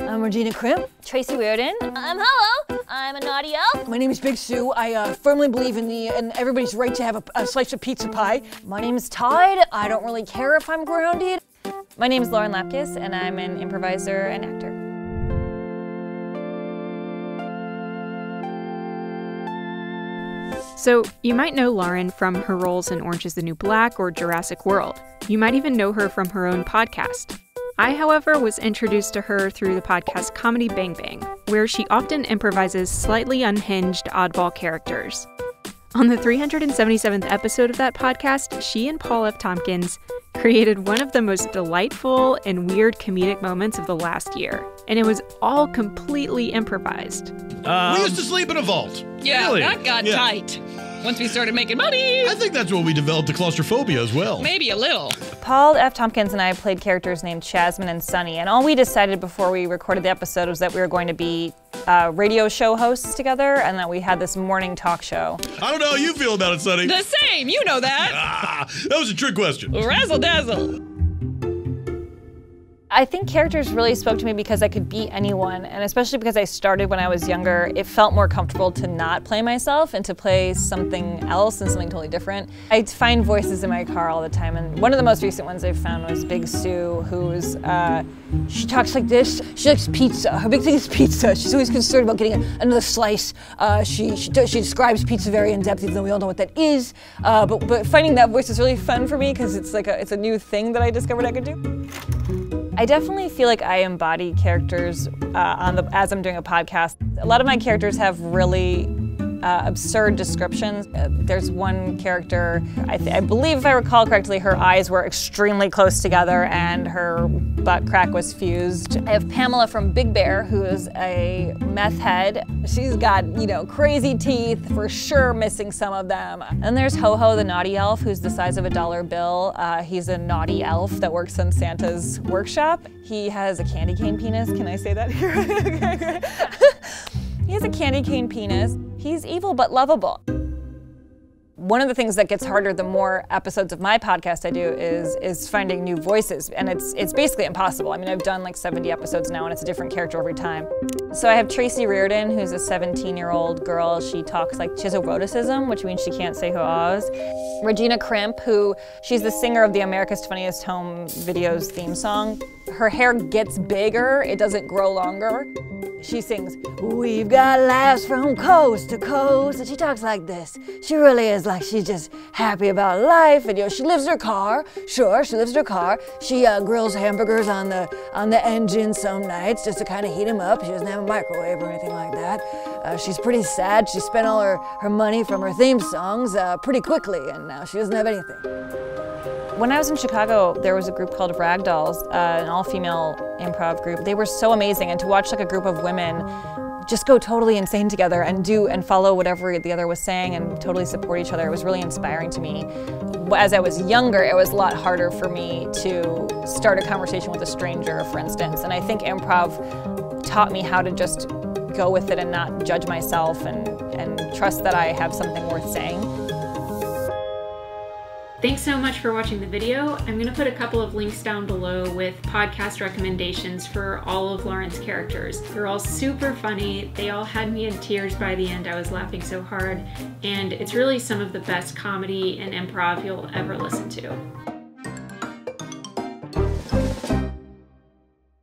I'm Regina Crimp. Tracy Riordan. Hello. I'm a naughty elf. My name is Big Sue. I firmly believe in everybody's right to have a slice of pizza pie. My name's Todd. I don't really care if I'm grounded. My name's Lauren Lapkus, and I'm an improviser and actor. So, you might know Lauren from her roles in Orange is the New Black or Jurassic World. You might even know her from her own podcast. I, however, was introduced to her through the podcast Comedy Bang Bang, where she often improvises slightly unhinged oddball characters. On the 377th episode of that podcast, she and Paul F. Tompkins created one of the most delightful and weird comedic moments of the last year. And it was all completely improvised. We used to sleep in a vault. Yeah, really? That got tight. Once we started making money. I think that's when we developed the claustrophobia as well. Maybe a little. Paul F. Tompkins and I played characters named Chasmin and Sunny, and all we decided before we recorded the episode was that we were going to be radio show hosts together, and that we had this morning talk show. I don't know how you feel about it, Sonny. The same, you know that. That was a trick question. Razzle dazzle. I think characters really spoke to me because I could be anyone, and especially because I started when I was younger, it felt more comfortable to not play myself and to play something else and something totally different. I find voices in my car all the time, and one of the most recent ones I found was Big Sue, who's, she talks like this. She likes pizza. Her big thing is pizza. She's always concerned about getting another slice. She describes pizza very in depth, even though we all know what that is. But finding that voice is really fun for me because it's like it's a new thing that I discovered I could do. I definitely feel like I embody characters as I'm doing a podcast. A lot of my characters have really absurd descriptions. There's one character, I believe if I recall correctly, her eyes were extremely close together and her butt crack was fused. I have Pamela from Big Bear, who is a meth head. She's got, crazy teeth, for sure missing some of them. And there's Ho-Ho, the naughty elf, who's the size of a dollar bill. He's a naughty elf that works in Santa's workshop. He has a candy cane penis. Can I say that here? Okay. He has a candy cane penis. He's evil but lovable. One of the things that gets harder the more episodes of my podcast I do is finding new voices, and it's basically impossible. I mean, I've done like 70 episodes now, and it's a different character every time. So I have Tracy Riordan, who's a 17-year-old girl. She talks like, she has eroticism, which means she can't say who Oz. Regina Crimp, she's the singer of the America's Funniest Home Videos theme song. Her hair gets bigger, it doesn't grow longer. She sings, "We've got laughs from coast to coast," and she talks like this. She really is like she's just happy about life, and she lives in her car. Sure, she lives in her car. She grills hamburgers on the engine some nights just to kind of heat them up. She doesn't have a microwave or anything like that. She's pretty sad. She spent all her money from her theme songs pretty quickly, and now she doesn't have anything. When I was in Chicago, there was a group called Ragdolls, an all-female improv group. They were so amazing, and to watch like a group of women just go totally insane together and follow whatever the other was saying and totally support each other, it was really inspiring to me. As I was younger, it was a lot harder for me to start a conversation with a stranger, for instance, and I think improv taught me how to just go with it and not judge myself and trust that I have something worth saying. Thanks so much for watching the video. I'm going to put a couple of links down below with podcast recommendations for all of Lauren's characters. They're all super funny. They all had me in tears by the end. I was laughing so hard, and it's really some of the best comedy and improv you'll ever listen to.